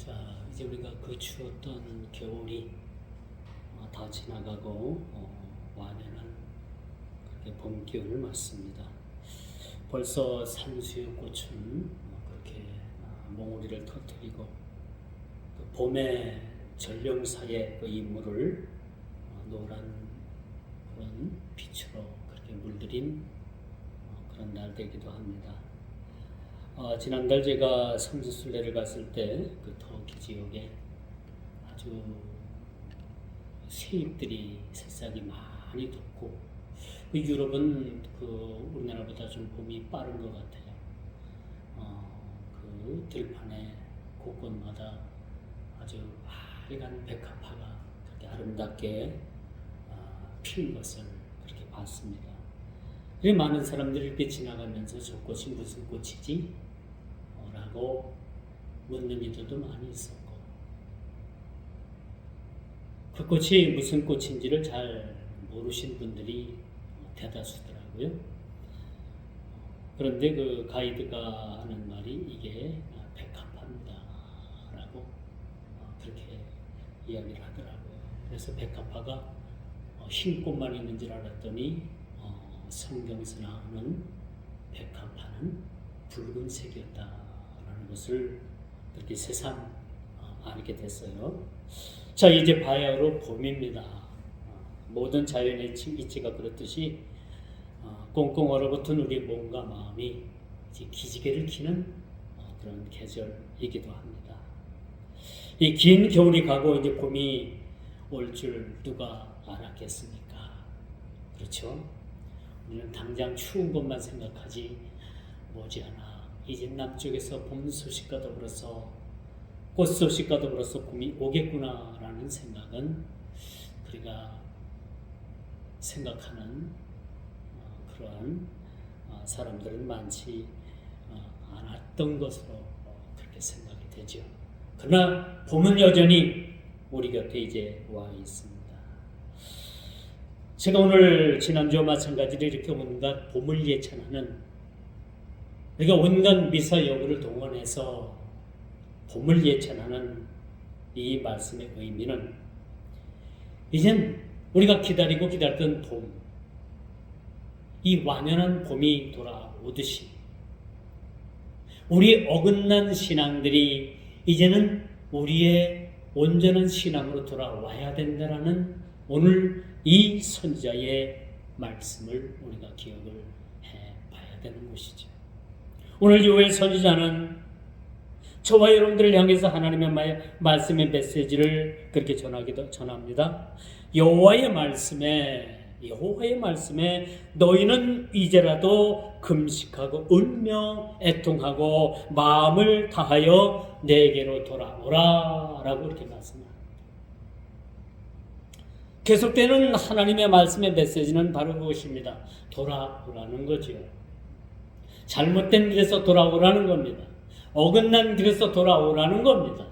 자, 이제 우리가 그 추웠던 겨울이 다 지나가고 완연한 그렇게 봄 기운을 맞습니다. 벌써 산수유꽃은 그렇게 몽우리를 터뜨리고 그 봄의 전령사의 그 인물을 노란 그런 빛으로 그렇게 물들인 그런 날 되기도 합니다. 지난달 제가 성지순례를 갔을 때 그 터키 지역에 아주 새잎들이 새싹이 많이 돋고 그 유럽은 그 우리나라보다 좀 봄이 빠른 것 같아요. 그 들판에 곳곳마다 아주 빨간 백합화가 그렇게 아름답게 핀 것을 그렇게 봤습니다. 그래 많은 사람들이 이렇게 지나가면서 저 꽃이 무슨 꽃이지? 라고 묻는 이들도 많이 있었고 그 꽃이 무슨 꽃인지를 잘 모르신 분들이 대다수더라고요. 그런데 그 가이드가 하는 말이 이게 백합화입니다 라고 그렇게 이야기를 하더라고요. 그래서 백합화가 흰 꽃만 있는 줄 알았더니 성경에서 나오는 백합화는 붉은색이었다라는 것을 그렇게 새삼 알게 됐어요. 자, 이제 바야흐로 봄입니다. 모든 자연의 이치가 그렇듯이 꽁꽁 얼어붙은 우리 몸과 마음이 이제 기지개를 키는 그런 계절이기도 합니다. 이 긴 겨울이 가고 이제 봄이 올 줄 누가 알았겠습니까? 그렇죠? 우리는 당장 추운 것만 생각하지 머지않아 이제 남쪽에서 봄 소식과 더불어서 꽃 소식과 더불어서 봄이 오겠구나라는 생각은 우리가 생각하는 그러한 사람들은 많지 않았던 것으로 그렇게 생각이 되죠. 그러나 봄은 여전히 우리 곁에 이제 와 있습니다. 제가 오늘 지난주와 마찬가지로 이렇게 온갖 봄을 예찬하는 우리가 온갖 미사 여구를 동원해서 봄을 예찬하는 이 말씀의 의미는 이젠 우리가 기다리고 기다렸던 봄, 이 완연한 봄이 돌아오듯이 우리 어긋난 신앙들이 이제는 우리의 온전한 신앙으로 돌아와야 된다라는 오늘 이 선지자의 말씀을 우리가 기억을 해봐야 되는 것이죠. 오늘 요엘 선지자는 저와 여러분들을 향해서 하나님의 말씀의 메시지를 그렇게 전합니다. 여호와의 말씀에 너희는 이제라도 금식하고 울며 애통하고 마음을 다하여 내게로 돌아오라 라고 이렇게 말씀합니다. 계속되는 하나님의 말씀의 메시지는 바로 그것입니다. 돌아오라는 거죠. 잘못된 길에서 돌아오라는 겁니다. 어긋난 길에서 돌아오라는 겁니다.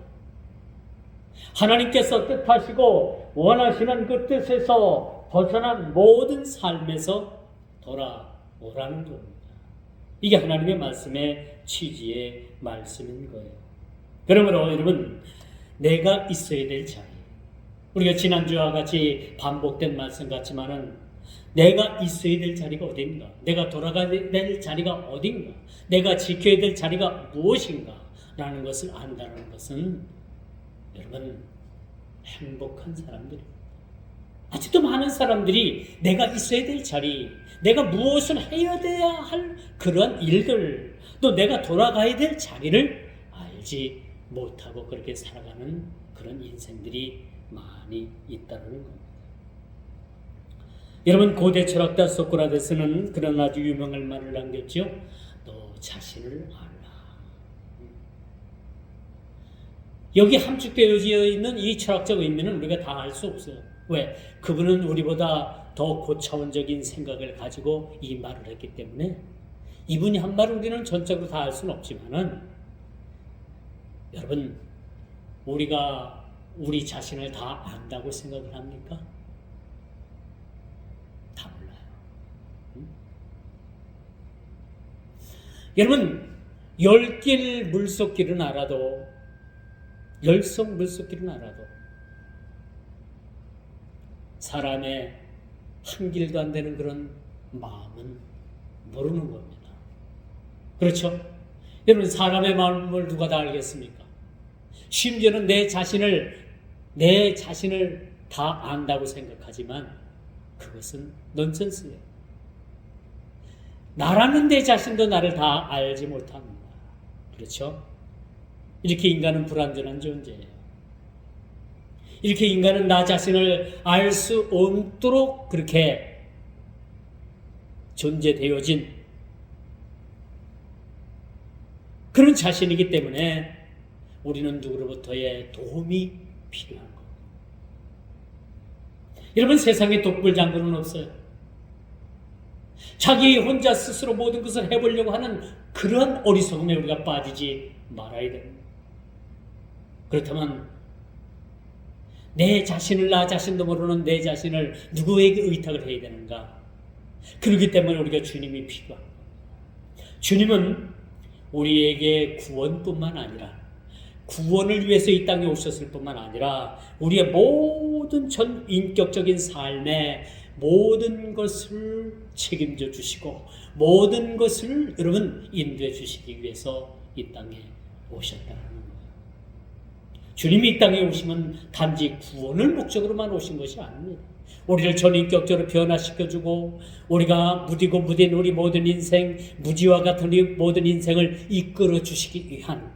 하나님께서 뜻하시고 원하시는 그 뜻에서 벗어난 모든 삶에서 돌아오라는 겁니다. 이게 하나님의 말씀의 취지의 말씀인 거예요. 그러므로 여러분, 내가 있어야 될 자리, 우리가 지난주와 같이 반복된 말씀 같지만은 내가 있어야 될 자리가 어딘가, 내가 돌아가야 될 자리가 어딘가, 내가 지켜야 될 자리가 무엇인가 라는 것을 안다는 것은 여러분 행복한 사람들입니다. 아직도 많은 사람들이 내가 있어야 될 자리, 내가 무엇을 해야 돼야 할 그런 일들, 또 내가 돌아가야 될 자리를 알지 못하고 그렇게 살아가는 그런 인생들이 많이 있다는 겁니다. 여러분, 고대 철학자 소크라테스는 그런 아주 유명한 말을 남겼죠. 너 자신을 알라. 여기 함축되어져 있는 이 철학적 의미는 우리가 다 알 수 없어요. 왜? 그분은 우리보다 더 고차원적인 생각을 가지고 이 말을 했기 때문에 이분이 한 말을 우리는 전적으로 다 알 수는 없지만은 여러분, 우리가 우리 자신을 다 안다고 생각을 합니까? 다 몰라요. 여러분, 10길 물속길은 알아도 열성 물속길은 알아도 사람의 한 길도 안 되는 그런 마음은 모르는 겁니다. 그렇죠? 여러분, 사람의 마음을 누가 다 알겠습니까? 심지어는 내 자신을 다 안다고 생각하지만 그것은 넌센스예요. 나라는 내 자신도 나를 다 알지 못합니다. 그렇죠? 이렇게 인간은 불완전한 존재예요. 이렇게 인간은 나 자신을 알 수 없도록 그렇게 존재되어진 그런 자신이기 때문에 우리는 누구로부터의 도움이 필요한 겁니다. 여러분, 세상에 독불장군은 없어요. 자기 혼자 스스로 모든 것을 해보려고 하는 그런 어리석음에 우리가 빠지지 말아야 됩니다. 그렇다면 내 자신을 나 자신도 모르는 내 자신을 누구에게 의탁을 해야 되는가? 그렇기 때문에 우리가 주님이 필요합니다. 주님은 우리에게 구원뿐만 아니라 구원을 위해서 이 땅에 오셨을 뿐만 아니라 우리의 모든 전 인격적인 삶의 모든 것을 책임져 주시고 모든 것을 여러분 인도해 주시기 위해서 이 땅에 오셨다는 거예요. 주님이 이 땅에 오시면 단지 구원을 목적으로만 오신 것이 아닙니다. 우리를 전인격적으로 변화시켜주고 우리가 무디고 무딘 우리 모든 인생, 무지와 같은 우리 모든 인생을 이끌어 주시기 위한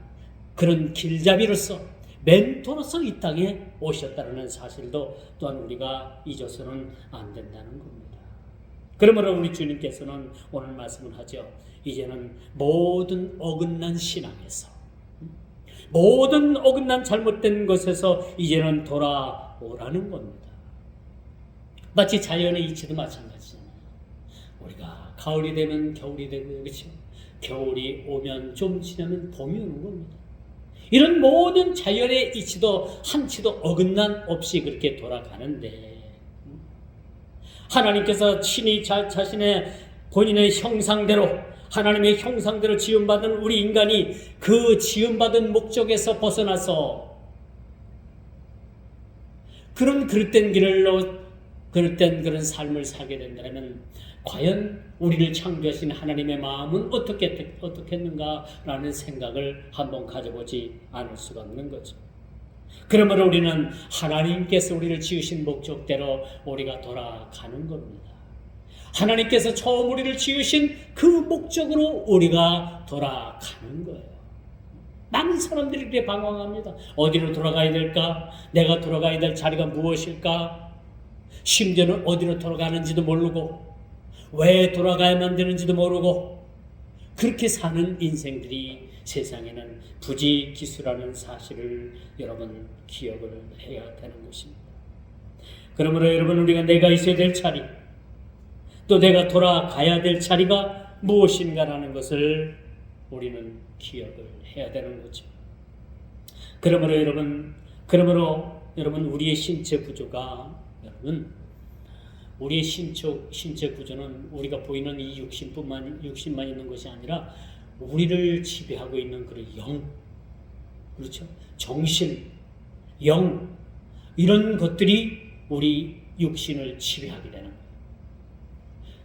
그런 길잡이로서 멘토로서 이 땅에 오셨다는 사실도 또한 우리가 잊어서는 안 된다는 겁니다. 그러므로 우리 주님께서는 오늘 말씀을 하죠. 이제는 모든 어긋난 신앙에서 모든 어긋난 잘못된 것에서 이제는 돌아오라는 겁니다. 마치 자연의 이치도 마찬가지잖아요. 우리가 가을이 되면 겨울이 되고 그렇죠? 겨울이 오면 좀 지나면 봄이 오는 겁니다. 이런 모든 자연의 이치도 한치도 어긋난 없이 그렇게 돌아가는데 하나님께서 친히 자신의 본인의 형상대로 하나님의 형상대로 지음받은 우리 인간이 그 지음받은 목적에서 벗어나서 그런 그릇된 길로 그릇된 그런 삶을 살게 된다면 과연 우리를 창조하신 하나님의 마음은 어떻겠는가라는 생각을 한번 가져보지 않을 수가 없는 거죠. 그러므로 우리는 하나님께서 우리를 지으신 목적대로 우리가 돌아가는 겁니다. 하나님께서 처음 우리를 지으신 그 목적으로 우리가 돌아가는 거예요. 많은 사람들이 그렇게 방황합니다. 어디로 돌아가야 될까? 내가 돌아가야 될 자리가 무엇일까? 심지어는 어디로 돌아가는지도 모르고 왜 돌아가야만 되는지도 모르고 그렇게 사는 인생들이 세상에는 부지기수라는 사실을 여러분 기억을 해야 되는 것입니다. 그러므로 여러분 우리가 내가 있어야 될 자리 또 내가 돌아가야 될 자리가 무엇인가라는 것을 우리는 기억을 해야 되는 거죠. 그러므로 여러분 우리의 신체 구조가 여러분 우리의 신체 구조는 우리가 보이는 이 육신만 있는 것이 아니라 우리를 지배하고 있는 그런 영, 그렇죠? 정신, 영 이런 것들이 우리 육신을 지배하게 되는 거예요.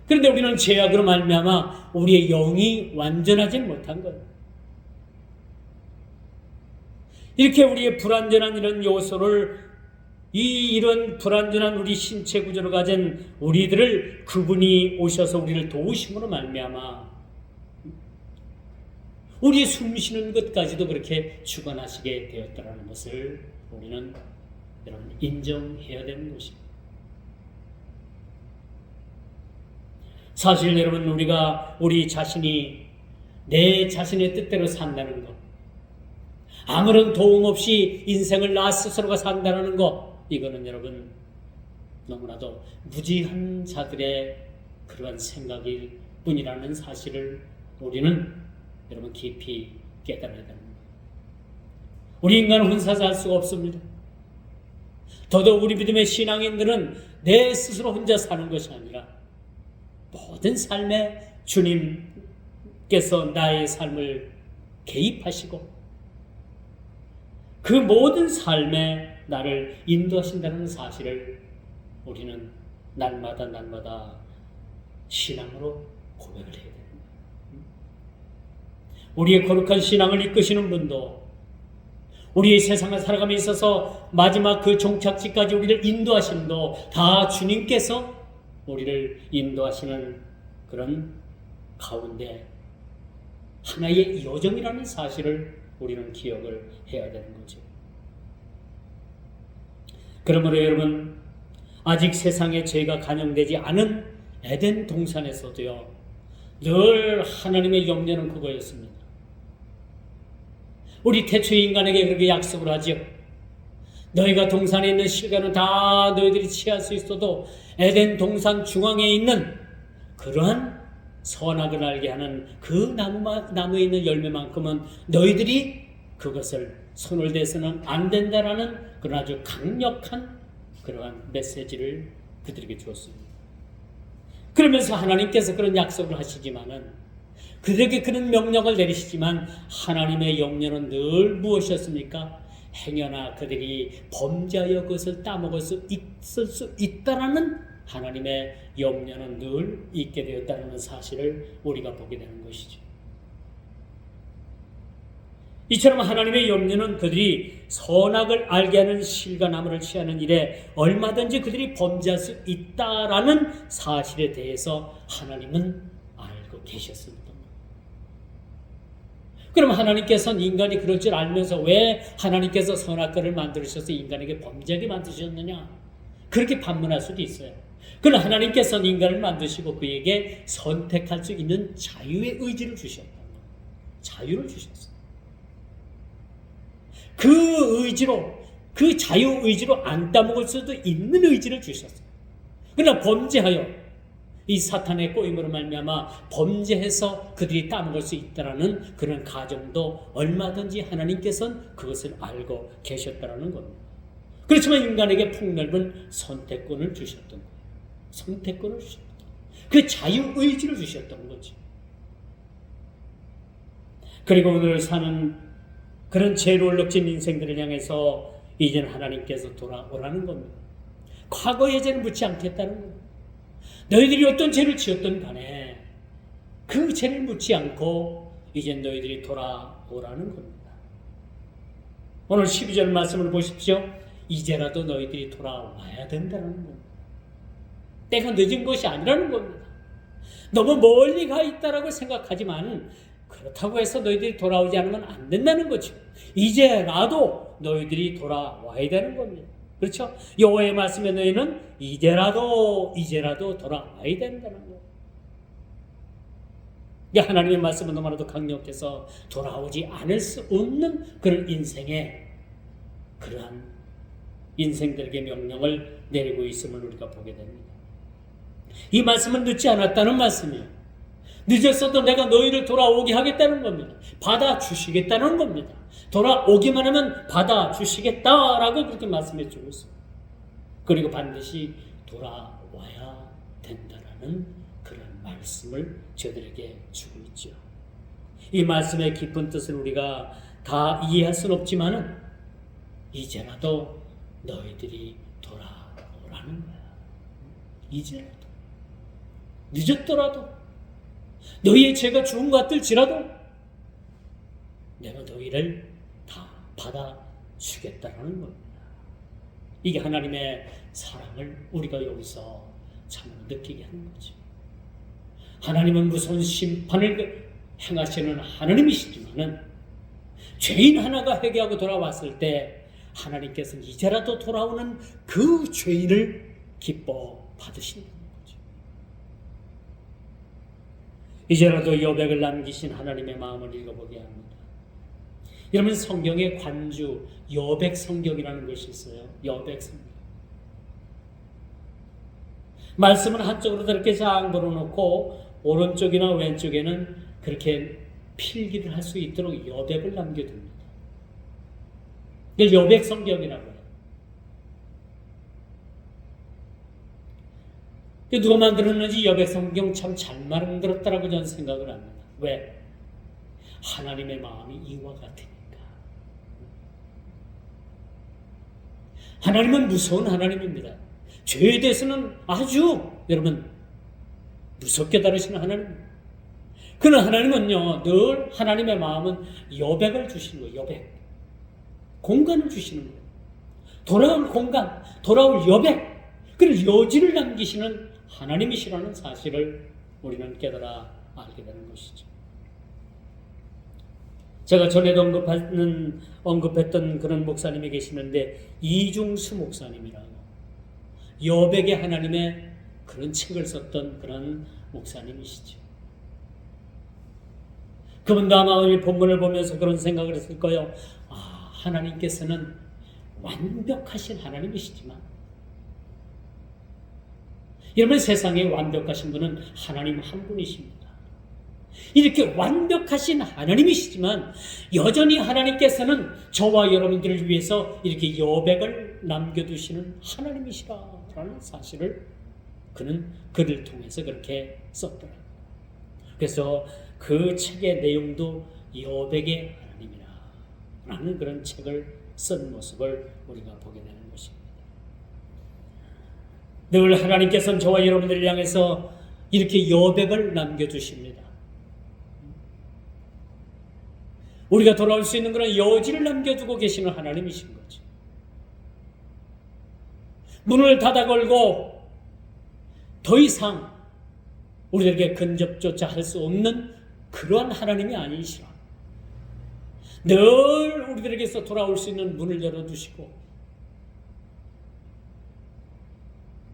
그런데 우리는 죄악으로 말미암아 우리의 영이 완전하지 못한 거예요. 이렇게 우리의 불완전한 이런 요소를 이런 불완전한 우리 신체 구조를 가진 우리들을 그분이 오셔서 우리를 도우심으로 말미암아 우리의 숨쉬는 것까지도 그렇게 주관하시게 되었다는 것을 우리는 여러분 인정해야 되는 것입니다. 사실 여러분 우리가 우리 자신이 내 자신의 뜻대로 산다는 것 아무런 도움 없이 인생을 나 스스로가 산다는 것 이거는 여러분 너무나도 무지한 자들의 그러한 생각일 뿐이라는 사실을 우리는 여러분 깊이 깨달아야 됩니다. 우리 인간은 혼자 살 수가 없습니다. 더더욱 우리 믿음의 신앙인들은 내 스스로 혼자 사는 것이 아니라 모든 삶에 주님께서 나의 삶을 개입하시고 그 모든 삶에 나를 인도하신다는 사실을 우리는 날마다 신앙으로 고백을 해야 됩니다. 우리의 거룩한 신앙을 이끄시는 분도, 우리의 세상을 살아감에 있어서 마지막 그 종착지까지 우리를 인도하심도 다 주님께서 우리를 인도하시는 그런 가운데 하나의 여정이라는 사실을 우리는 기억을 해야 되는 거죠. 그러므로 여러분, 아직 세상에 죄가 간영되지 않은 에덴 동산에서도요, 늘 하나님의 염려는 그거였습니다. 우리 태초의 인간에게 그렇게 약속을 하지요. 너희가 동산에 있는 실과는 다 너희들이 취할 수 있어도 에덴 동산 중앙에 있는 그러한 선악을 알게 하는 그 나무에 있는 열매만큼은 너희들이 그것을 손을 대서는 안 된다라는 그런 아주 강력한 그러한 메시지를 그들에게 주었습니다. 그러면서 하나님께서 그런 약속을 하시지만은, 그들에게 그런 명령을 내리시지만 하나님의 염려는 늘 무엇이었습니까? 행여나 그들이 범죄하여 그것을 따먹을 수 있을 수 있다라는 하나님의 염려는 늘 있게 되었다는 사실을 우리가 보게 되는 것이죠. 이처럼 하나님의 염려는 그들이 선악을 알게 하는 실과 나무를 취하는 일에 얼마든지 그들이 범죄할 수 있다라는 사실에 대해서 하나님은 알고 계셨습니다. 그럼 하나님께서는 인간이 그럴 줄 알면서 왜 하나님께서 선악과를 만드셔서 인간에게 범죄하게 만드셨느냐? 그렇게 반문할 수도 있어요. 그러나 하나님께서는 인간을 만드시고 그에게 선택할 수 있는 자유의 의지를 주셨다. 자유를 주셨어요. 그 의지로, 그 자유 의지로 안 따먹을 수도 있는 의지를 주셨어요. 그러나 범죄하여 이 사탄의 꼬임으로 말미암아 범죄해서 그들이 따먹을 수 있다라는 그런 가정도 얼마든지 하나님께서는 그것을 알고 계셨다라는 겁니다. 그렇지만 인간에게 폭넓은 선택권을 주셨던 거예요. 선택권을 주셨던 거예요. 그 자유의지를 주셨던 거죠. 그리고 오늘 사는 그런 죄로 얼룩진 인생들을 향해서 이제는 하나님께서 돌아오라는 겁니다. 과거의 죄는 묻지 않겠다는 겁니다. 너희들이 어떤 죄를 지었던 간에 그 죄를 묻지 않고 이제 너희들이 돌아오라는 겁니다. 오늘 12절 말씀을 보십시오. 이제라도 너희들이 돌아와야 된다는 겁니다. 때가 늦은 것이 아니라는 겁니다. 너무 멀리 가 있다라고 생각하지만 그렇다고 해서 너희들이 돌아오지 않으면 안 된다는 거죠. 이제라도 너희들이 돌아와야 되는 겁니다. 그렇죠? 여호와의 말씀에 너희는 이제라도 돌아와야 된다는 거예요. 하나님의 말씀은 너무나도 강력해서 돌아오지 않을 수 없는 그런 인생에, 그러한 인생들에게 명령을 내리고 있음을 우리가 보게 됩니다. 이 말씀은 늦지 않았다는 말씀이에요. 늦었어도 내가 너희를 돌아오게 하겠다는 겁니다. 받아주시겠다는 겁니다. 돌아오기만 하면 받아주시겠다라고 그렇게 말씀해 주고 있습니다. 그리고 반드시 돌아와야 된다라는 그런 말씀을 저들에게 주고 있죠. 이 말씀의 깊은 뜻을 우리가 다 이해할 수는 없지만은 이제라도 너희들이 돌아오라는 거야. 이제라도. 늦었더라도, 너희의 죄가 죽은 것 같을지라도 내가 너희를 다 받아주겠다는 겁니다. 이게 하나님의 사랑을 우리가 여기서 참 느끼게 하는 거죠. 하나님은 무서운 심판을 행하시는 하나님이시지만은 죄인 하나가 회개하고 돌아왔을 때 하나님께서는 이제라도 돌아오는 그 죄인을 기뻐 받으신다는 거죠. 이제라도 여백을 남기신 하나님의 마음을 읽어보게 합니다. 여러분, 성경에 관주 여백 성경이라는 것이 있어요. 여백 성경. 말씀은 한쪽으로 이렇게 쫙 걸어놓고 오른쪽이나 왼쪽에는 그렇게 필기를 할 수 있도록 여백을 남겨둡니다. 이걸 여백 성경이라고 해요. 누가 만들었는지 여백 성경 참 잘 만들었다라고 저는 생각을 합니다. 왜? 하나님의 마음이 이와 같으니까. 하나님은 무서운 하나님입니다. 죄에 대해서는 아주 여러분 무섭게 다루시는 하나님. 그는 하나님은요 늘 하나님의 마음은 여백을 주시는 거예요. 여백. 공간을 주시는 거예요. 돌아올 공간, 돌아올 여백, 그리고 여지를 남기시는 하나님이시라는 사실을 우리는 깨달아 알게 되는 것이죠. 제가 전에도 언급했던 그런 목사님이 계시는데 이중수 목사님이라고 여백의 하나님의 그런 책을 썼던 그런 목사님이시죠. 그분도 아마 오늘 본문을 보면서 그런 생각을 했을 거예요. 하나님께서는 완벽하신 하나님이시지만 여러분 세상에 완벽하신 분은 하나님 한 분이십니다. 이렇게 완벽하신 하나님이시지만 여전히 하나님께서는 저와 여러분들을 위해서 이렇게 여백을 남겨두시는 하나님이시라는 사실을 그는 글을 통해서 그렇게 썼더라고요. 그래서 그 책의 내용도 여백의 하나님이라 라는 그런 책을 쓴 모습을 우리가 보게 되는 것입니다. 늘 하나님께서는 저와 여러분들을 향해서 이렇게 여백을 남겨주십니다. 우리가 돌아올 수 있는 그런 여지를 남겨두고 계시는 하나님이신 거죠. 문을 닫아 걸고 더 이상 우리에게 근접조차 할 수 없는 그러한 하나님이 아니시라. 늘 우리들에게서 돌아올 수 있는 문을 열어두시고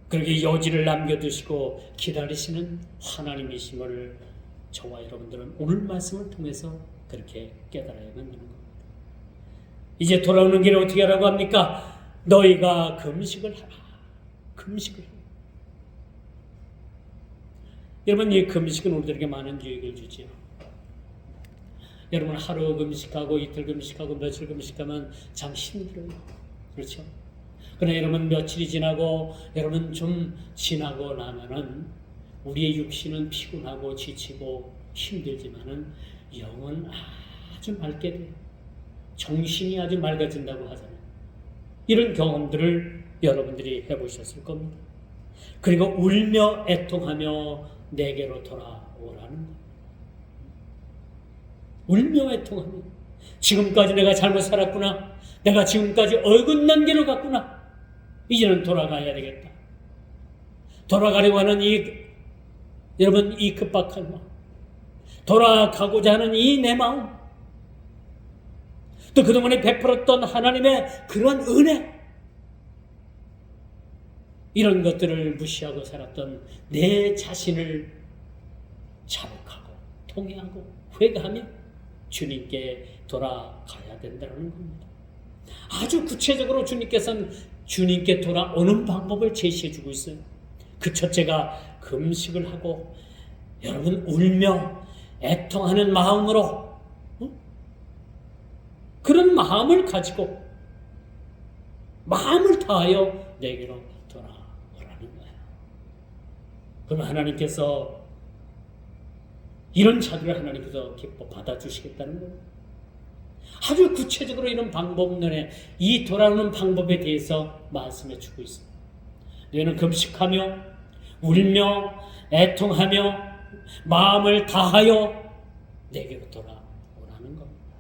그렇게 여지를 남겨두시고 기다리시는 하나님이심을 저와 여러분들은 오늘 말씀을 통해서 그렇게 깨달아야만 하는 겁니다. 이제 돌아오는 길을 어떻게 하라고 합니까? 너희가 금식을 하라. 금식을. 여러분 이 금식은 우리들에게 많은 유익을 주지요. 여러분 하루 금식하고 이틀 금식하고 며칠 금식하면 참 힘들어요. 그렇죠? 그러나 여러분 며칠이 지나고 여러분 좀 지나고 나면은 우리의 육신은 피곤하고 지치고 힘들지만은 영은 아주 맑게 돼요. 정신이 아주 맑아진다고 하잖아요. 이런 경험들을 여러분들이 해보셨을 겁니다. 그리고 울며 애통하며 내게로 돌아오라는 겁니다. 울며 애통하며 지금까지 내가 잘못 살았구나. 내가 지금까지 어긋난 길을 갔구나. 이제는 돌아가야 되겠다. 돌아가려고 하는 여러분 이 급박한 마음, 돌아가고자 하는 이 내 마음, 또 그동안에 베풀었던 하나님의 그런 은혜, 이런 것들을 무시하고 살았던 내 자신을 자복하고 통회하고 회개하며 주님께 돌아가야 된다는 겁니다. 아주 구체적으로 주님께서는 주님께 돌아오는 방법을 제시해주고 있어요. 그 첫째가 금식을 하고 여러분 울며 애통하는 마음으로 그런 마음을 가지고 마음을 다하여 내게로 돌아오라는 거예요. 그럼 하나님께서 이런 자들을 하나님께서 기뻐 받아주시겠다는 거예요. 아주 구체적으로 이런 방법론에 이 돌아오는 방법에 대해서 말씀해 주고 있습니다. 너희는 금식하며 울며 애통하며 마음을 다하여 내게로 돌아오라는 겁니다.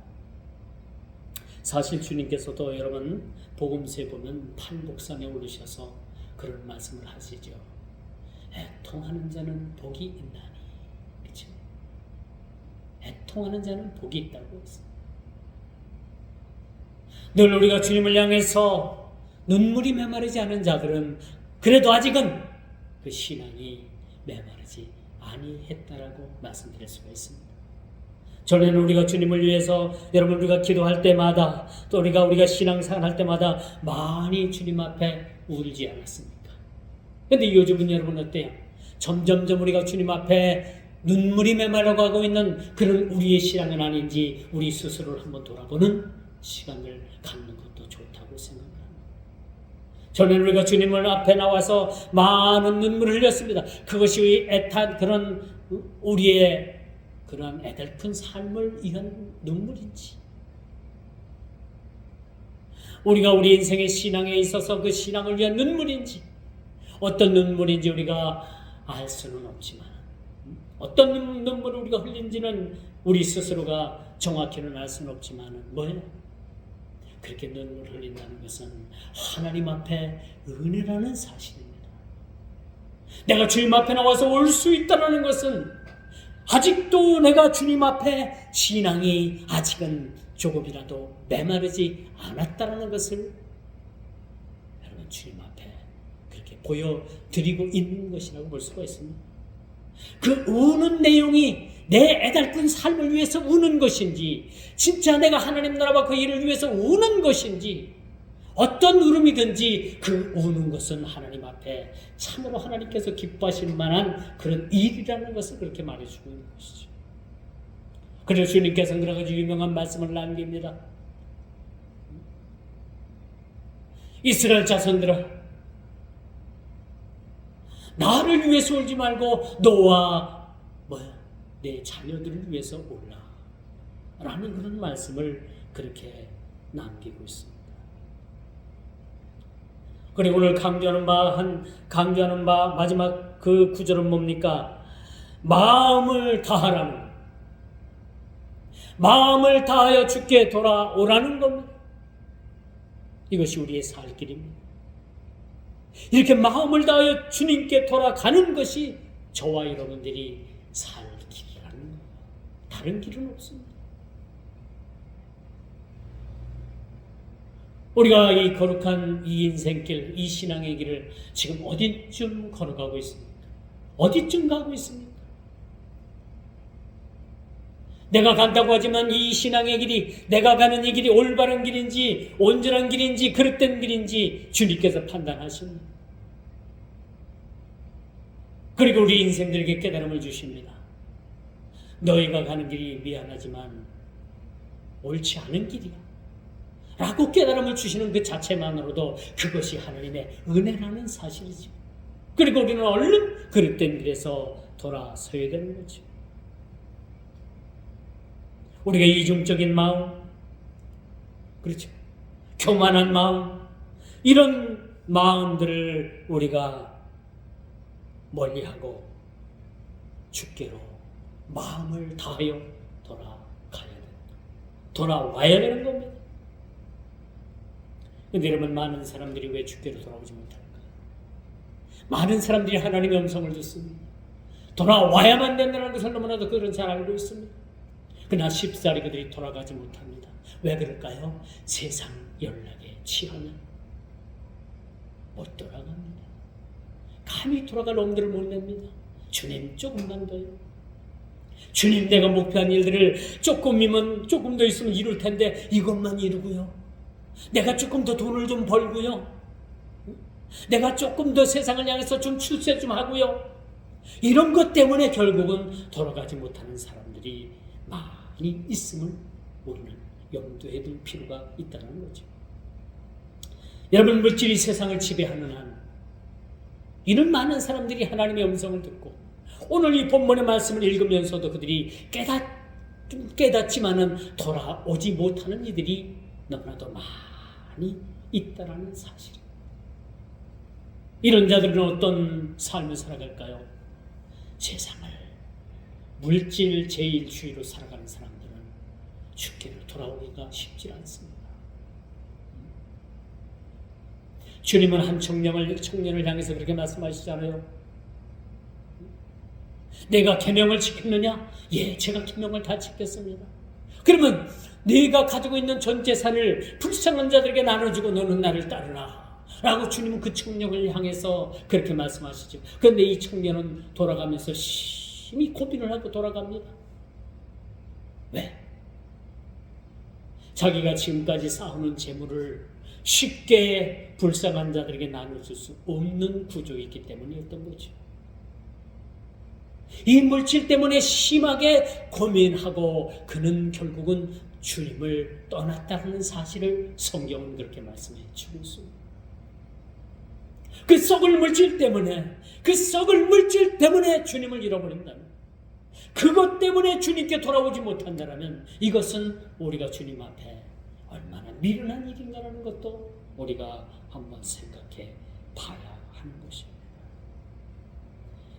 사실 주님께서도 여러분 복음서에 보면 팔복상에 오르셔서 그런 말씀을 하시죠. 애통하는 자는 복이 있나니. 그렇죠? 애통하는 자는 복이 있다고 했습니다. 늘 우리가 주님을 향해서 눈물이 메마르지 않은 자들은 그래도 아직은 그 신앙이 메마르지 아니했다라고 말씀드릴 수가 있습니다. 전에는 우리가 주님을 위해서 여러분 우리가 기도할 때마다 또 우리가 신앙생활 할 때마다 많이 주님 앞에 울지 않았습니까? 그런데 요즘은 여러분 어때요? 점점점 우리가 주님 앞에 눈물이 메말라가고 있는 그런 우리의 신앙은 아닌지 우리 스스로를 한번 돌아보는 시간을 갖는 것도 좋다고 생각합니다. 전에는 우리가 주님을 앞에 나와서 많은 눈물을 흘렸습니다. 그것이 애탄 그런 우리의 그런 애달픈 삶을 위한 눈물인지, 우리가 우리 인생의 신앙에 있어서 그 신앙을 위한 눈물인지, 어떤 눈물인지 우리가 알 수는 없지만, 어떤 눈물을 우리가 흘린지는 우리 스스로가 정확히는 알 수는 없지만, 뭐예요? 그렇게 눈물을 흘린다는 것은 하나님 앞에 은혜라는 사실입니다. 내가 주님 앞에 나와서 올 수 있다는 것은 아직도 내가 주님 앞에 신앙이 아직은 조금이라도 메마르지 않았다는 것을 여러분 주님 앞에 그렇게 보여드리고 있는 것이라고 볼 수가 있습니다. 그 우는 내용이 내 애달픈 삶을 위해서 우는 것인지, 진짜 내가 하나님 나라와 그 일을 위해서 우는 것인지, 어떤 울음이든지 그 우는 것은 하나님 앞에 참으로 하나님께서 기뻐하실 만한 그런 일이라는 것을 그렇게 말해주고 있는 것이죠. 그래서 주님께서는 그래가지고 유명한 말씀을 남깁니다. 이스라엘 자손들아, 나를 위해서 울지 말고 너와 내 자녀들을 위해서 울라 라는 그런 말씀을 그렇게 남기고 있습니다. 그리고 오늘 강조하는 바 마지막 그 구절은 뭡니까? 마음을 다하라는, 마음을 다하여 주께 돌아오라는 겁니다. 이것이 우리의 살 길입니다. 이렇게 마음을 다하여 주님께 돌아가는 것이 저와 여러분들이 살 길이라는 거예요. 다른 길은 없습니다. 우리가 이 거룩한 이 인생길, 이 신앙의 길을 지금 어디쯤 걸어가고 있습니까? 어디쯤 가고 있습니까? 내가 간다고 하지만 이 신앙의 길이, 내가 가는 이 길이 올바른 길인지 온전한 길인지 그릇된 길인지 주님께서 판단하십니다. 그리고 우리 인생들에게 깨달음을 주십니다. 너희가 가는 길이 미안하지만 옳지 않은 길이야 라고 깨달음을 주시는 그 자체만으로도 그것이 하나님의 은혜라는 사실이죠. 그리고 우리는 얼른 그릇된 길에서 돌아서야 되는 거죠. 우리가 이중적인 마음, 그렇죠, 교만한 마음, 이런 마음들을 우리가 멀리하고 주께로 마음을 다하여 돌아와야 되는 겁니다. 근데 여러분, 많은 사람들이 왜 주께로 돌아오지 못할까요? 많은 사람들이 하나님의 음성을 듣습니다. 돌아와야만 된다는 것을 너무나도 그들은 잘 알고 있습니다. 그러나 쉽사리 그들이 돌아가지 못합니다. 왜 그럴까요? 세상 연락에 취하면 못 돌아갑니다. 감히 돌아갈 놈들을 못 냅니다. 주님, 조금만 더요. 주님, 내가 목표한 일들을 조금 더 있으면 이룰 텐데 이것만 이루고요. 내가 조금 더 돈을 좀 벌고요. 내가 조금 더 세상을 향해서 좀 출세 좀 하고요. 이런 것 때문에 결국은 돌아가지 못하는 사람들이 많이 있음을 우리는 염두에 둘 필요가 있다는 거죠. 여러분, 물질이 세상을 지배하는 한 이런 많은 사람들이 하나님의 음성을 듣고 오늘 이 본문의 말씀을 읽으면서도 그들이 깨닫지만은 돌아오지 못하는 이들이 너무나도 많이 있다라는 사실. 이런 자들은 어떤 삶을 살아갈까요? 세상을 물질 제일주의로 살아가는 사람들은 주께로 돌아오기가 쉽지 않습니다. 주님은 한 청년을 향해서 그렇게 말씀하시잖아요. 내가 계명을 지켰느냐? 예, 제가 계명을 다 지켰습니다. 그러면 네가 가지고 있는 전 재산을 불쌍한 자들에게 나눠주고 너는 나를 따르라 라고 주님은 그 청년을 향해서 그렇게 말씀하시죠. 그런데 이 청년은 돌아가면서 심히 고민을 하고 돌아갑니다. 왜? 자기가 지금까지 쌓아놓은 재물을 쉽게 불쌍한 자들에게 나눠줄 수 없는 구조이기 때문이었던 거죠. 이 물질 때문에 심하게 고민하고 그는 결국은 주님을 떠났다는 사실을 성경은 그렇게 말씀해 주고 있습니다. 그 썩을 물질 때문에 주님을 잃어버린다면, 그것 때문에 주님께 돌아오지 못한다면 이것은 우리가 주님 앞에 얼마나 미련한 일인가라는 것도 우리가 한번 생각해 봐야 하는 것입니다.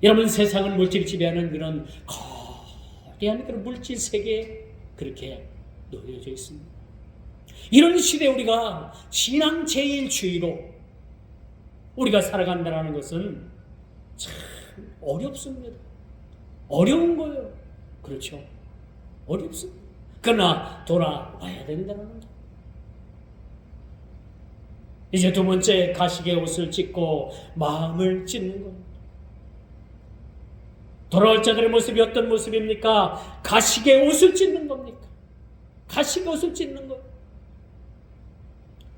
여러분, 세상은 물질이 지배하는 그런 거대한 그런 물질 세계에 그렇게 놓여져 있습니다. 이런 시대에 우리가 신앙 제일주의로 우리가 살아간다는 것은 참 어렵습니다. 어려운 거예요. 그렇죠? 어렵습니다. 그러나 돌아와야 된다는 것. 이제 두 번째, 가시게 옷을 찢고 마음을 찢는 겁니다. 돌아올 자들의 모습이 어떤 모습입니까? 가시게 옷을 찢는 겁니까? 가시게 옷을 찢는 것.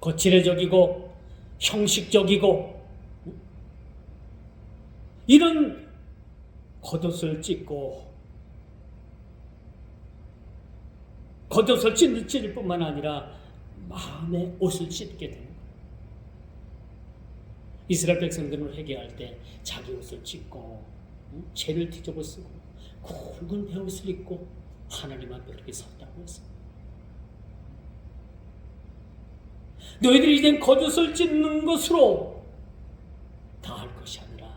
거칠해적이고 형식적이고 이런 겉옷을 찢고 겉옷을 찢을 뿐만 아니라 마음의 옷을 찢게 됩니다. 이스라엘 백성들을 회개할 때 자기 옷을 찢고 죄를 뒤집어 쓰고 굵은 베옷을 입고 하나님 앞에 그렇게 섰다고 했습니다. 너희들이 이젠 겉옷을 찢는 것으로 다 할 것이 아니라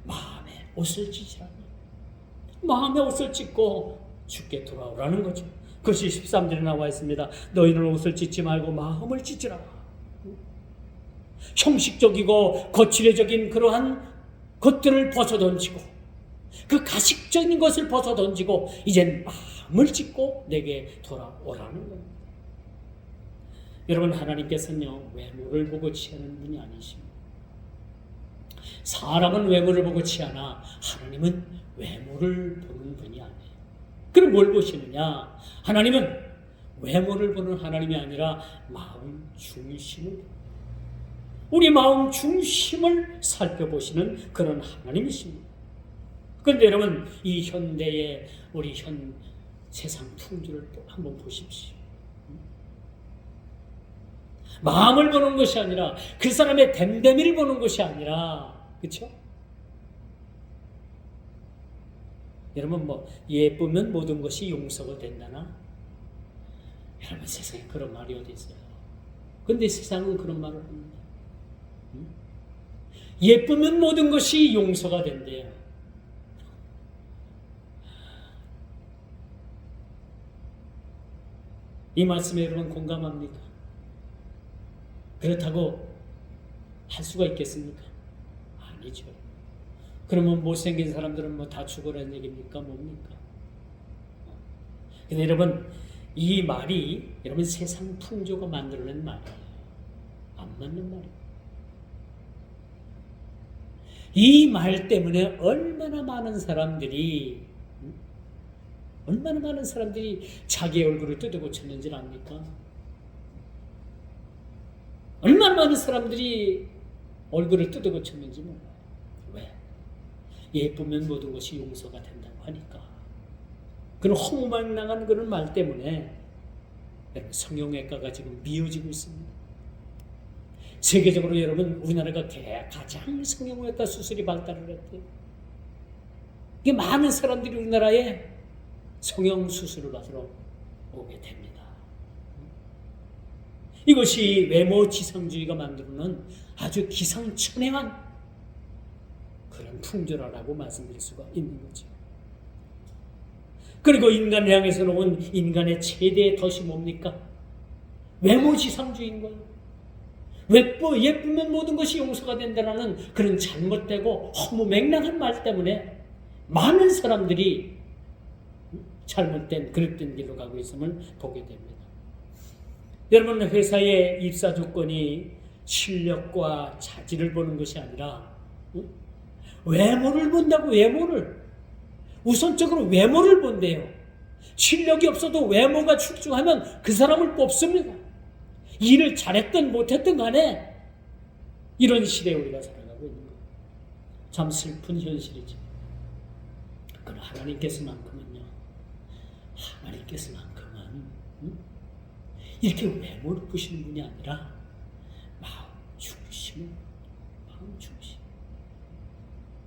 마음의 옷을 찢으라니. 마음의 옷을 찢고 주께 돌아오라는 거죠. 그것이 13절에 나와 있습니다. 너희는 옷을 찢지 말고 마음을 찢으라. 형식적이고 거칠해적인 그러한 것들을 벗어던지고 그 가식적인 것을 벗어던지고 이젠 마음을 찢고 내게 돌아오라는 겁니다. 여러분, 하나님께서는요, 외모를 보고 취하는 분이 아니십니다. 사람은 외모를 보고 취하나 하나님은 외모를 보는 분이 아니에요. 그럼 뭘 보시느냐? 하나님은 외모를 보는 하나님이 아니라 마음 중심을 봅니다. 우리 마음 중심을 살펴보시는 그런 하나님이십니다. 그런데 여러분, 이 현대의 우리 세상 풍조를 또 한번 보십시오. 마음을 보는 것이 아니라 그 사람의 됨됨이를 보는 것이 아니라, 그렇죠? 여러분, 예쁘면 모든 것이 용서가 된다나? 여러분, 세상에 그런 말이 어디 있어요? 그런데 세상은 그런 말을 합니다. 예쁘면 모든 것이 용서가 된대요. 이 말씀에 여러분 공감합니까? 그렇다고 할 수가 있겠습니까? 아니죠. 그러면 못생긴 사람들은 다 죽으라는 얘기입니까? 뭡니까? 근데 여러분, 이 말이 여러분 세상 풍조가 만들어낸 말이에요. 안 맞는 말이에요. 이 말 때문에 얼마나 많은 사람들이 자기의 얼굴을 뜯어고쳤는지 압니까? 얼마나 많은 사람들이 얼굴을 뜯어고쳤는지 몰라요. 왜? 예쁘면 모든 것이 용서가 된다고 하니까. 그런 허무맹랑한 그런 말 때문에 성형외과가 지금 미어지고 있습니다. 세계적으로 여러분, 우리나라가 가장 성형외과 수술이 발달을 했대요. 이게 많은 사람들이 우리나라에 성형수술을 받으러 오게 됩니다. 이것이 외모지상주의가 만들어놓은 아주 기상천외한 그런 풍조라고 말씀드릴 수가 있는 거죠. 그리고 인간을 향해서 놓은 인간의 최대의 덫이 뭡니까? 외모지상주의인 거예요. 예쁘면 모든 것이 용서가 된다는 그런 잘못되고 허무맹랑한 말 때문에 많은 사람들이 잘못된 그릇된 길로 가고 있음을 보게 됩니다. 여러분, 회사의 입사 조건이 실력과 자질을 보는 것이 아니라 외모를 본다고. 외모를 우선적으로 외모를 본대요. 실력이 없어도 외모가 출중하면 그 사람을 뽑습니다. 일을 잘했든 못했든 간에 이런 시대에 우리가 살아가고 있는 거예요. 참 슬픈 현실이죠. 그러나 하나님께서만큼은 이렇게 외모를 보시는 분이 아니라 마음 중심.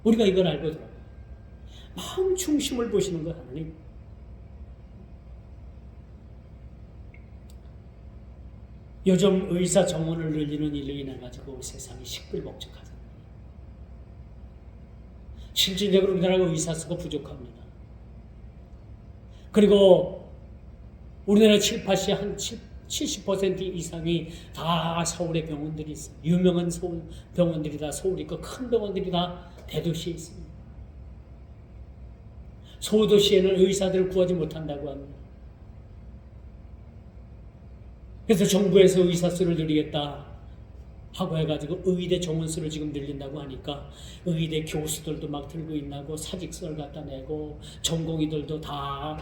우리가 이걸 알고 들어가요. 마음 중심을 보시는 거 하나님. 요즘 의사 정원을 늘리는 일로 인해 가지고 세상이 시끌벅적하잖아요. 실질적으로 우리나라가 의사 수가 부족합니다. 그리고 우리나라 70% 이상이 다 서울의 병원들이 있어요. 유명한 서울 병원들이 다 서울에 있고 큰 병원들이 다 대도시에 있습니다. 소도시에는 의사들을 구하지 못한다고 합니다. 그래서 정부에서 의사 수를 늘리겠다 하고 해가지고 의대 정원 수를 지금 늘린다고 하니까 의대 교수들도 막 들고 있나고 사직서를 갖다 내고 전공의들도 다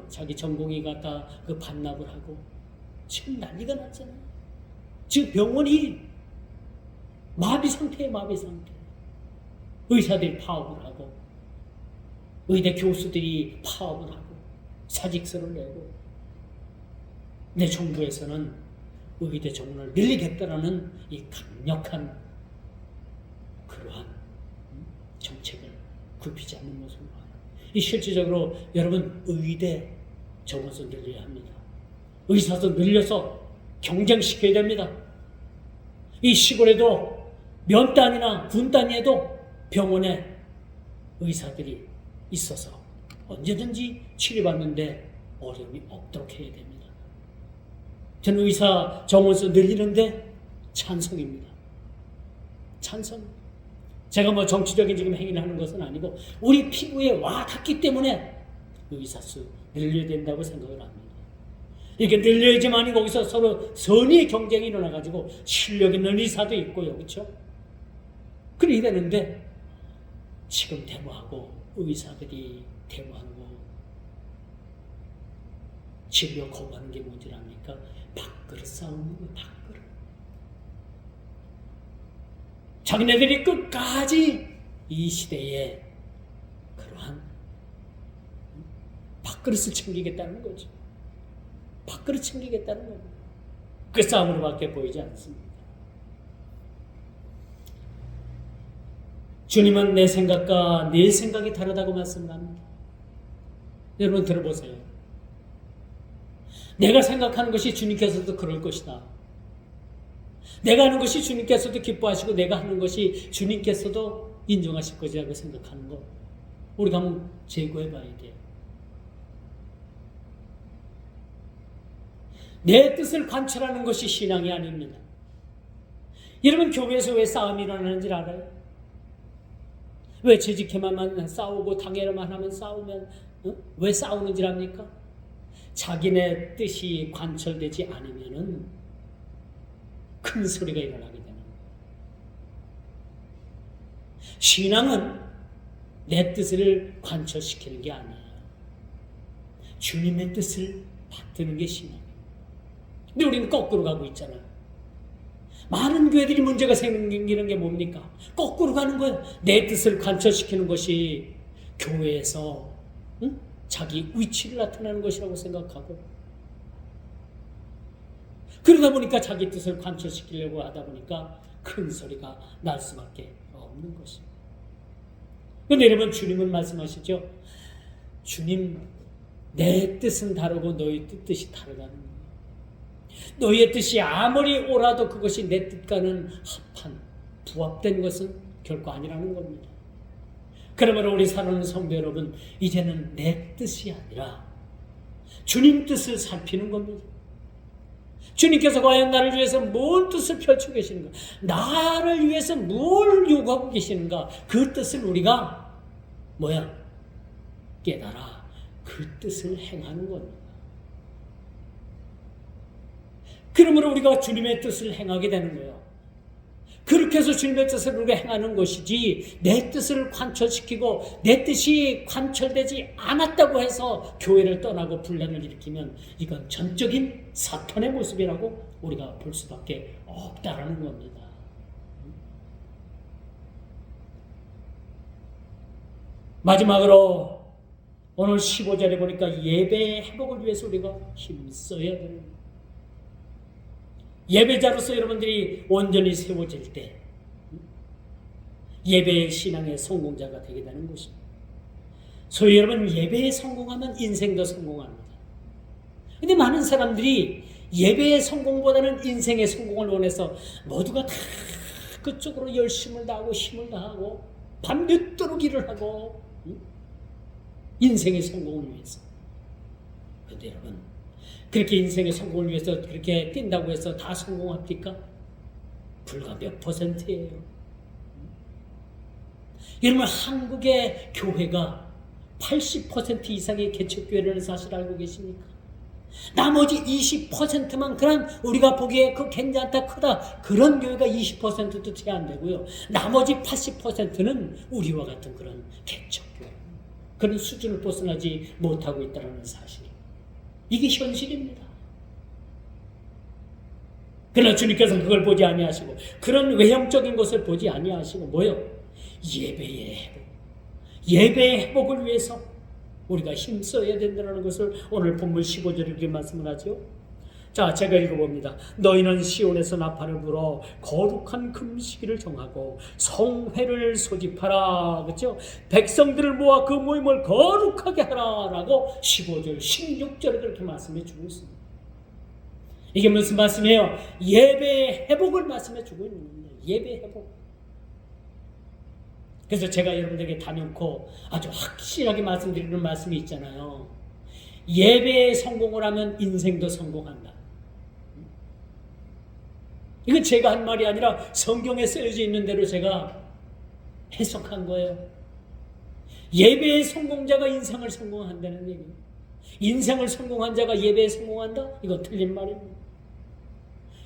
자기 전공의 갖다 반납을 하고 지금 난리가 났잖아요. 지금 병원이 마비 상태에 마비 상태. 의사들이 파업을 하고 의대 교수들이 파업을 하고 사직서를 내고, 내 정부에서는 의대 정원을 늘리겠다라는 이 강력한 그러한 정책을 굽히지 않는 모습을 봐요. 이 실질적으로 여러분 의대 정원수 늘려야 합니다. 의사도 늘려서 경쟁시켜야 됩니다. 이 시골에도 면 단위나 군 단위에도 병원에 의사들이 있어서 언제든지 치료받는데 어려움이 없도록 해야 됩니다. 저는 의사 정원수 늘리는데 찬성입니다. 찬성. 제가 뭐 정치적인 지금 행위를 하는 것은 아니고 우리 피부에 와 닿기 때문에 의사 수 늘려야 된다고 생각을 합니다. 이렇게 늘려야지만이 거기서 서로 선의의 경쟁이 일어나가지고 실력 있는 의사도 있고요, 그렇죠? 그래야 되는데 지금 데모하고 의사들이 데모하고 진료 거부하는 게 문제랍니까? 밥그릇 싸우는 거, 밥그릇. 자기네들이 끝까지 이 시대에 그러한 밥그릇을 챙기겠다는 거죠. 밥그릇 챙기겠다는 겁니다. 그 싸움으로밖에 보이지 않습니다. 주님은 내 생각과 네 생각이 다르다고 말씀합니다. 여러분 들어보세요. 내가 생각하는 것이 주님께서도 그럴 것이다. 내가 하는 것이 주님께서도 기뻐하시고 내가 하는 것이 주님께서도 인정하실 것이라고 생각하는 것, 우리가 한번 재고해 봐야 돼요. 내 뜻을 관철하는 것이 신앙이 아닙니다. 여러분 교회에서 왜 싸움이 일어나는지 알아요? 왜 재직해만 싸우고 당해만 하면 싸우면 왜 싸우는지 압니까? 자기네 뜻이 관철되지 않으면은 큰 소리가 일어나게 되는 거예요. 신앙은 내 뜻을 관철시키는 게 아니에요. 주님의 뜻을 받드는 게 신앙이에요. 근데 우리는 거꾸로 가고 있잖아요. 많은 교회들이 문제가 생기는 게 뭡니까? 거꾸로 가는 거예요. 내 뜻을 관철시키는 것이 교회에서 자기 위치를 나타내는 것이라고 생각하고, 그러다 보니까 자기 뜻을 관철시키려고 하다 보니까 큰 소리가 날 수밖에 없는 것입니다. 그런데 여러분 주님은 말씀하시죠. 주님 내 뜻은 다르고 너희 뜻이 다르다는 거예요. 너희의 뜻이 아무리 옳아도 그것이 내 뜻과는 합한 부합된 것은 결코 아니라는 겁니다. 그러므로 우리 사랑하는 성도 여러분, 이제는 내 뜻이 아니라 주님 뜻을 살피는 겁니다. 주님께서 과연 나를 위해서 뭔 뜻을 펼치고 계시는가, 나를 위해서 뭘 요구하고 계시는가, 그 뜻을 우리가 깨달아 그 뜻을 행하는 겁니다. 그러므로 우리가 주님의 뜻을 행하게 되는 거예요. 그렇게 해서 주님의 뜻을 우리가 행하는 것이지, 내 뜻을 관철시키고 내 뜻이 관철되지 않았다고 해서 교회를 떠나고 분란을 일으키면 이건 전적인 사탄의 모습이라고 우리가 볼 수밖에 없다라는 겁니다. 마지막으로 오늘 15절에 보니까 예배의 회복을 위해서 우리가 힘써야 되는 거예요. 예배자로서 여러분들이 온전히 세워질 때 예배의 신앙의 성공자가 되게 되는 것입니다. 소위 여러분 예배에 성공하면 인생도 성공합니다. 그런데 많은 사람들이 예배의 성공보다는 인생의 성공을 원해서 모두가 다 그쪽으로 열심을 다하고 힘을 다하고 밤늦도록 일을 하고 인생의 성공을 위해서. 그런데 여러분, 그렇게 인생의 성공을 위해서 그렇게 뛴다고 해서 다 성공합니까? 불과 몇 %예요. 여러분, 한국의 교회가 80% 이상의 개척교회라는 사실 알고 계십니까? 나머지 20%만 그런 우리가 보기에 그 괜찮다 크다 그런 교회가 20%도 채 안 되고요. 나머지 80%는 우리와 같은 그런 개척교회, 그런 수준을 벗어나지 못하고 있다는 사실. 이게 현실입니다. 그러나 주님께서는 그걸 보지 아니하시고 그런 외형적인 것을 보지 아니하시고 뭐요? 예배의 회복, 예배의 회복을 위해서 우리가 힘써야 된다는 것을 오늘 본문 15절에 이렇게 말씀을 하죠. 자, 제가 읽어봅니다. 너희는 시온에서 나팔을 불어 거룩한 금식일을 정하고 성회를 소집하라. 그렇죠? 백성들을 모아 그 모임을 거룩하게 하라 라고 15절, 16절에 그렇게 말씀해 주고 있습니다. 이게 무슨 말씀이에요? 예배의 회복을 말씀해 주고 있는 겁니다. 예배의 회복. 그래서 제가 여러분들에게 단연코 아주 확실하게 말씀드리는 말씀이 있잖아요. 예배에 성공을 하면 인생도 성공한다. 이건 제가 한 말이 아니라 성경에 쓰여져 있는 대로 제가 해석한 거예요. 예배의 성공자가 인생을 성공한다는 얘기예요. 인생을 성공한 자가 예배에 성공한다? 이거 틀린 말입니다.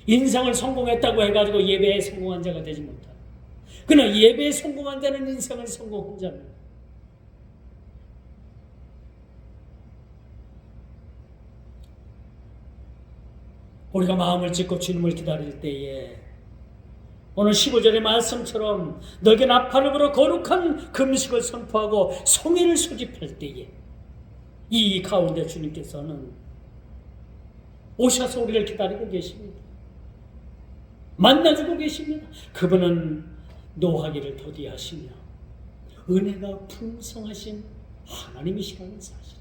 인생을 성공했다고 해가지고 예배에 성공한 자가 되지 못한다. 그러나 예배에 성공한 자는 인생을 성공한 자입니다. 우리가 마음을 짓고 주님을 기다릴 때에 오늘 15절의 말씀처럼 너에게 나팔을 불어 거룩한 금식을 선포하고 성회를 소집할 때에 이 가운데 주님께서는 오셔서 우리를 기다리고 계십니다. 만나주고 계십니다. 그분은 노하기를 더디하시며 은혜가 풍성하신 하나님이시라는 사실,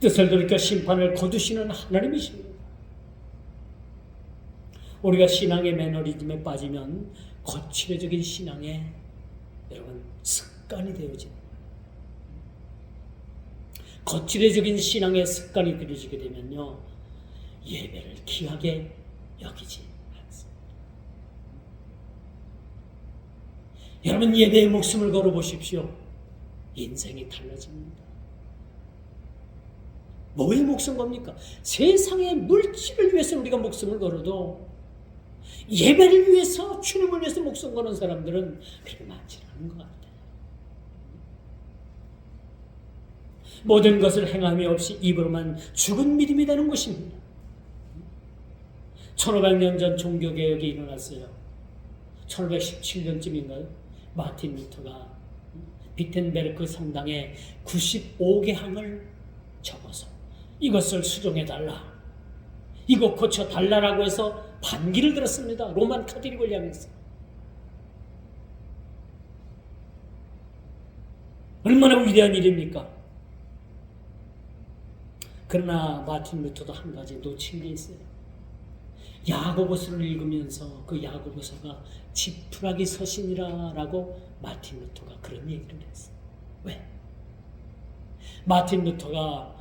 뜻을 돌이켜 심판을 거두시는 하나님이십니다. 우리가 신앙의 매너리즘에 빠지면 거칠어적인 신앙에 여러분 습관이 되어집니다. 거칠어적인 신앙의 습관이 들여지게 되면요, 예배를 귀하게 여기지 않습니다. 여러분, 예배에 목숨을 걸어 보십시오. 인생이 달라집니다. 뭐에 목숨 겁니까? 세상의 물질을 위해서 우리가 목숨을 걸어도 예배를 위해서, 주님을 위해서 목숨 거는 사람들은 그렇게 많지 않은 것 같아요. 모든 것을 행함이 없이 입으로만 죽은 믿음이 되는 것입니다. 1500년 전 종교개혁이 일어났어요. 1517년쯤인가요? 마틴 루터가 비텐베르크 성당에 95개 항을 적어서 이것을 수정해달라, 이거 고쳐달라라고 해서 반기를 들었습니다. 로만 카톨릭을 향해서. 얼마나 위대한 일입니까? 그러나 마틴 루터도 한 가지 놓친 게 있어요. 야고보서를 읽으면서 그 야고보서가 지푸라기 서신이라 라고 마틴 루터가 그런 얘기를 했어요. 왜? 마틴 루터가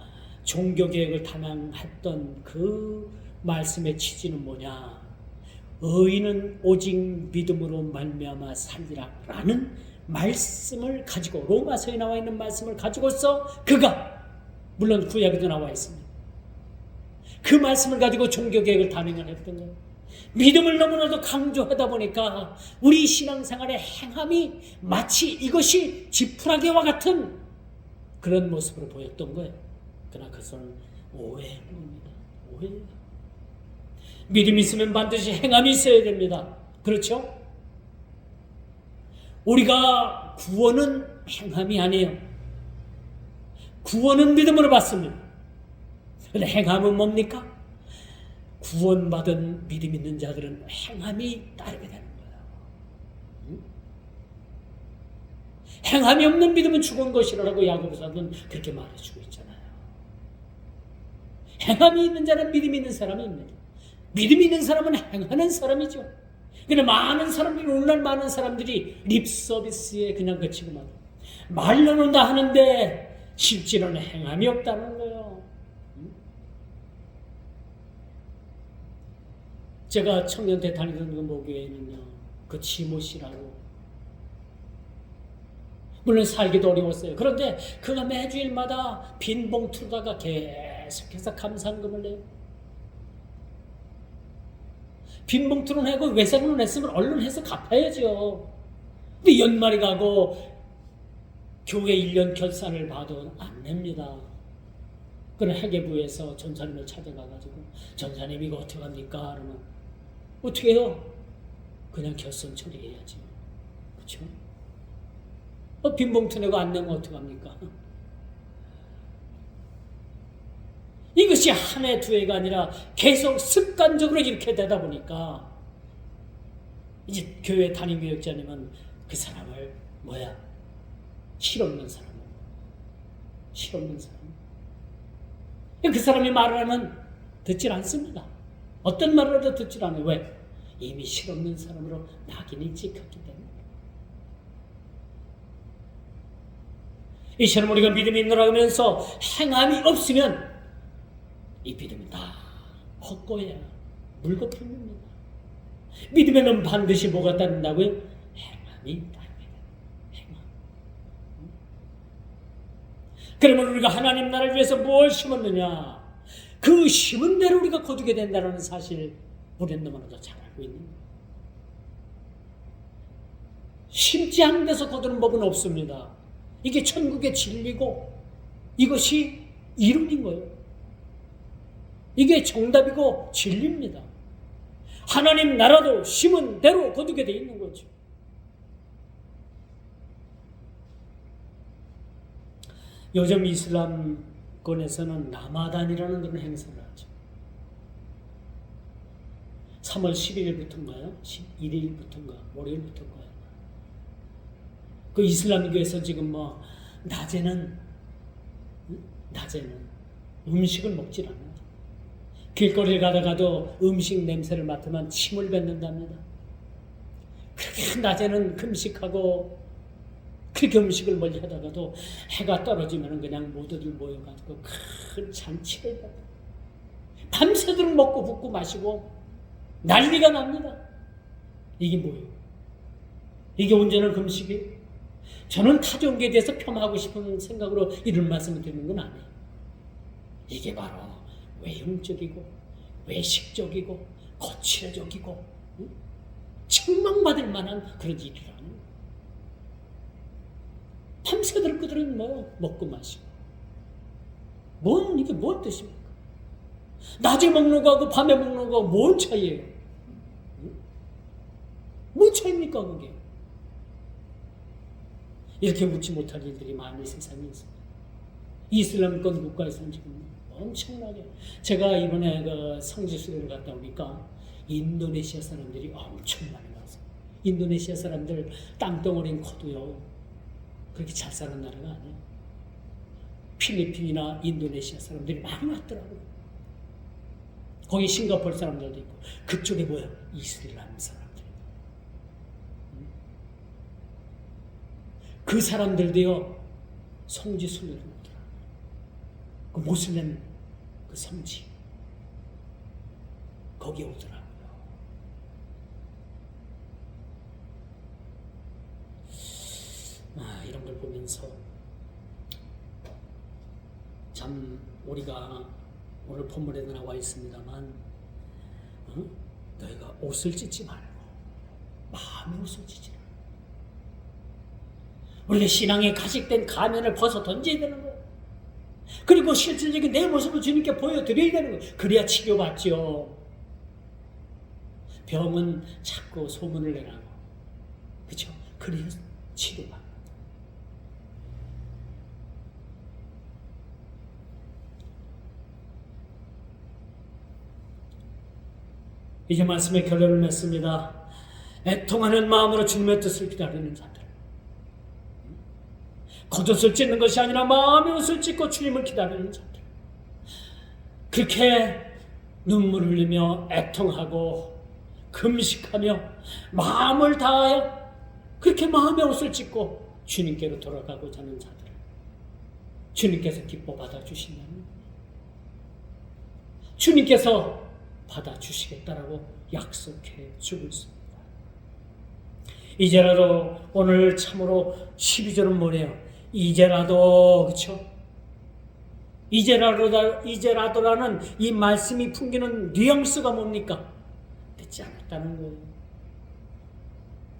종교개혁을 단행했던 그 말씀의 취지는 뭐냐? 의인은 오직 믿음으로 말미암아 살리라 라는 말씀을 가지고, 로마서에 나와 있는 말씀을 가지고서 그가, 물론 구약에도 나와 있습니다, 그 말씀을 가지고 종교개혁을 단행을 했던 거예요. 믿음을 너무나도 강조하다 보니까 우리 신앙생활의 행함이 마치 이것이 지푸라기와 같은 그런 모습으로 보였던 거예요. 그러나 그것은 오해입니다. 오해예요. 믿음이 있으면 반드시 행함이 있어야 됩니다. 그렇죠? 우리가 구원은 행함이 아니에요. 구원은 믿음으로 받습니다. 그런데 행함은 뭡니까? 구원받은 믿음 있는 자들은 행함이 따르게 되는 거예요. 행함이 없는 믿음은 죽은 것이라고 야고보서는 그렇게 말해주고 있잖아요. 행함이 있는 자는 믿음이 있는 사람입니다. 믿음이 있는 사람은 행하는 사람이죠. 근데 많은 사람들이, 오늘날 많은 사람들이 립 서비스에 그냥 그치고 말로는 다 하는데 실제로는 행함이 없다는 거예요. 제가 청년 때 다니던 그 모교회는요, 그 지모 씨라고, 물론 살기도 어려웠어요. 그런데 그가 매주일마다 빈 봉투로다가 계속해서 감상금을 내요. 빈 봉투로 내고 외상으로 냈으면 얼른 해서 갚아야죠. 근데 연말이 가고 교회 1년 결산을 봐도 안 냅니다. 그런 회계부에서 전사님을 찾아가가지고, 전사님 이거 어떻게 합니까? 그러면 어떻게 해요? 그냥 결선 처리해야지. 그렇죠? 빈 봉투 내고 안 내면 어떻게 합니까? 이것이 한 해, 두 해가 아니라 계속 습관적으로 이렇게 되다 보니까 이제 교회 담임교육자님은 그 사람을 실없는 사람. 실없는 사람. 그 사람이 말을 하면 듣질 않습니다. 어떤 말을 해도 듣질 않아요. 왜? 이미 실없는 사람으로 낙인이 찍혔기 때문에. 이처럼 우리가 믿음이 있노라 하면서 행함이 없으면 이 믿음이 다 헛고야 물거품입니다. 믿음에는 반드시 뭐가 따른다고요? 행함이 따릅니다. 행함. 그러면 우리가 하나님 나라를 위해서 뭘 심었느냐? 그 심은 대로 우리가 거두게 된다는 사실 우리는 너무나도 잘 알고 있는 거예요. 심지 않은 데서 거두는 법은 없습니다. 이게 천국의 진리고 이것이 이론인 거예요. 이게 정답이고 진리입니다. 하나님 나라도 심은 대로 거두게 돼 있는 거죠. 요즘 이슬람권에서는 라마단이라는 그런 행사를 하죠. 3월 11일부터인가요? 11일부터인가? 월요일부터인가요? 그 이슬람교에서 지금 낮에는 음식을 먹질 않아요. 길거리를 가다가도 음식 냄새를 맡으면 침을 뱉는답니다. 그렇게 낮에는 금식하고 그렇게 음식을 멀리 하다가도 해가 떨어지면 그냥 모두들 모여가지고 큰 잔치를 받아요. 밤새도록 먹고 붓고 마시고 난리가 납니다. 이게 뭐예요? 이게 온전한 금식이에요? 저는 타종교에 대해서 폄하하고 싶은 생각으로 이런 말씀을 드리는 건 아니에요. 이게 바로 외형적이고 외식적이고 거칠어적이고 책망받을 만한 그런 일이라는 거예요. 밤새도록 그들은 먹고 마시고 이게 뭔 뜻입니까? 낮에 먹는 거하고 밤에 먹는 거하고 뭔 차이예요? 뭔 차이입니까 그게? 이렇게 묻지 못할 일들이 많이 세상에 있습니다. 이슬람권 국가에서는 지금 엄청나게, 제가 이번에 그 성지순례를 갔다 오니까 인도네시아 사람들이 엄청 많이 와서, 인도네시아 사람들 땅덩어리는 커도요 그렇게 잘 사는 나라가 아니에요. 필리핀이나 인도네시아 사람들이 많이 왔더라고요. 거기 싱가포르 사람들도 있고, 그쪽에 이슬람 사람들. 그 사람들도요 성지순례를 오더라고요. 그 모슬렘 그 성지 거기에 오더라고요. 이런 걸 보면서 참 우리가 오늘 본문에도 나와 있습니다만 너희가 옷을 찢지 말고 마음의 옷을 찢지 말고, 우리가 신앙에 가식된 가면을 벗어 던져야 되는 거예요. 그리고 실질적인 내 모습을 주님께 보여드려야 되는 거예요. 그래야 치료받죠. 병은 자꾸 소문을 내라고, 그렇죠? 그래야 치료받는. 이제 말씀의 결론을 맺습니다. 애통하는 마음으로 주님의 뜻을 기다리는 자들, 겉옷을 찢는 것이 아니라 마음의 옷을 찢고 주님을 기다리는 자들, 그렇게 눈물 흘리며 애통하고 금식하며 마음을 다하여 그렇게 마음의 옷을 찢고 주님께로 돌아가고자 하는 자들, 주님께서 기뻐 받아주신다는, 주님께서 받아주시겠다라고 약속해 주고 있습니다. 이제라도, 오늘 참으로 12절은 뭐래요? 이제라도, 그렇죠? 이제라도라는 이 말씀이 풍기는 뉘앙스가 뭡니까? 늦지 않았다는 거예요.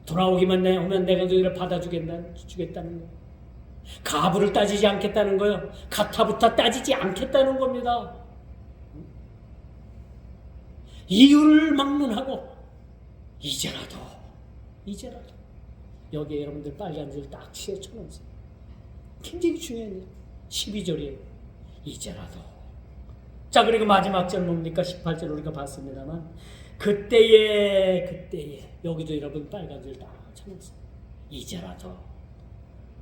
돌아오기만 하면 내가 너희를 받아주겠다는 거예요. 가부를 따지지 않겠다는 거예요. 가타부타 따지지 않겠다는 겁니다. 이유를 막론하고 이제라도 여기에 여러분들 빨간 줄 딱 쳐놓으세요. 굉장히 중요한 일. 12절이에요. 이제라도. 자, 그리고 마지막 절 뭡니까? 18절 우리가 봤습니다만, 그때에 여기도 여러분 빨간 줄 딱 쳐놓으세요. 이제라도.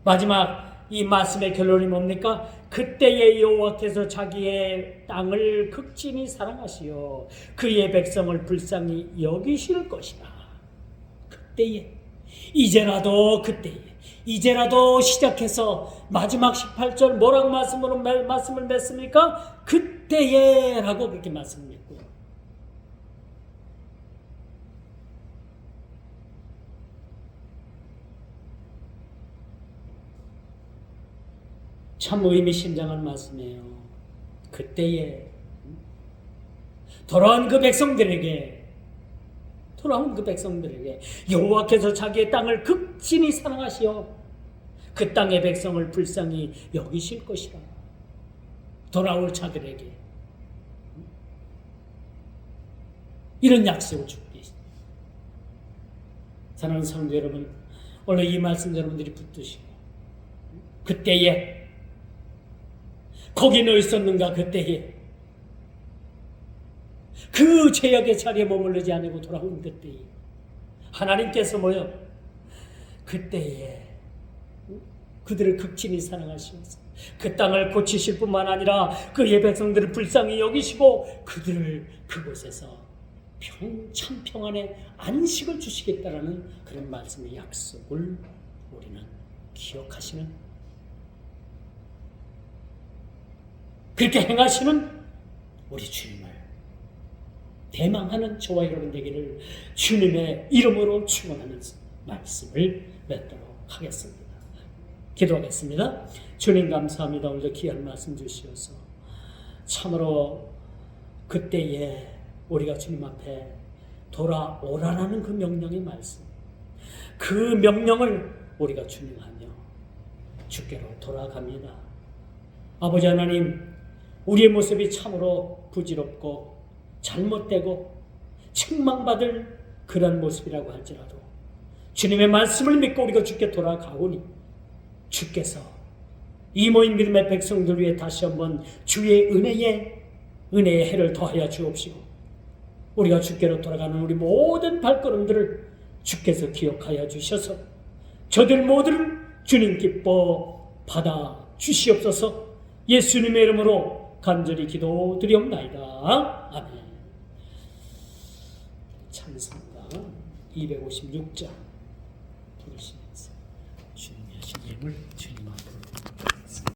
마지막 이 말씀의 결론이 뭡니까? 그때에 여호와께서 자기의 땅을 극진히 사랑하시어 그의 백성을 불쌍히 여기실 것이라. 그때에, 이제라도 시작해서 마지막 18절 뭐라고 말씀을 맺습니까? 그때에 라고 그렇게 말씀을 맺고요. 참 의미심장한 말씀이에요. 그때에 돌아온 그 백성들에게 여호와께서 자기의 땅을 극진히 사랑하시어 그 땅의 백성을 불쌍히 여기실 것이라. 돌아올 자들에게 이런 약속을 주고 계십니다. 사랑하는 성도 여러분, 오늘 이 말씀 여러분들이 붙드시고, 그때에 거기 너 있었는가? 그때에 그 죄악의 자리에 머무르지 않고 돌아온 그때에 하나님께서 뭐요? 그때에 그들을 극진히 사랑하시면서 그 땅을 고치실 뿐만 아니라 그의 백성들을 불쌍히 여기시고 그들을 그곳에서 참 평안의 안식을 주시겠다라는 그런 말씀의 약속을 우리는 기억하시는, 그렇게 행하시는 우리 주님을 대망하는 저와 여러분 되기를 주님의 이름으로 축원하는 말씀을 맺도록 하겠습니다. 기도하겠습니다. 주님 감사합니다. 오늘도 귀한 말씀 주시어서 참으로 그때에 우리가 주님 앞에 돌아오라는 그 명령의 말씀, 그 명령을 우리가 준행하며 주께로 돌아갑니다. 아버지 하나님, 우리의 모습이 참으로 부질없고 잘못되고 책망받을 그런 모습이라고 할지라도 주님의 말씀을 믿고 우리가 주께 돌아가오니 주께서 이 모인 믿음의 백성들 위해 다시 한번 주의 은혜의 해를 더하여 주옵시고, 우리가 주께로 돌아가는 우리 모든 발걸음들을 주께서 기억하여 주셔서 저들 모두를 주님 기뻐 받아 주시옵소서. 예수님의 이름으로 간절히 기도드리옵나이다. 아멘. 찬송가 256장 부르시면서 주님이 하신 예물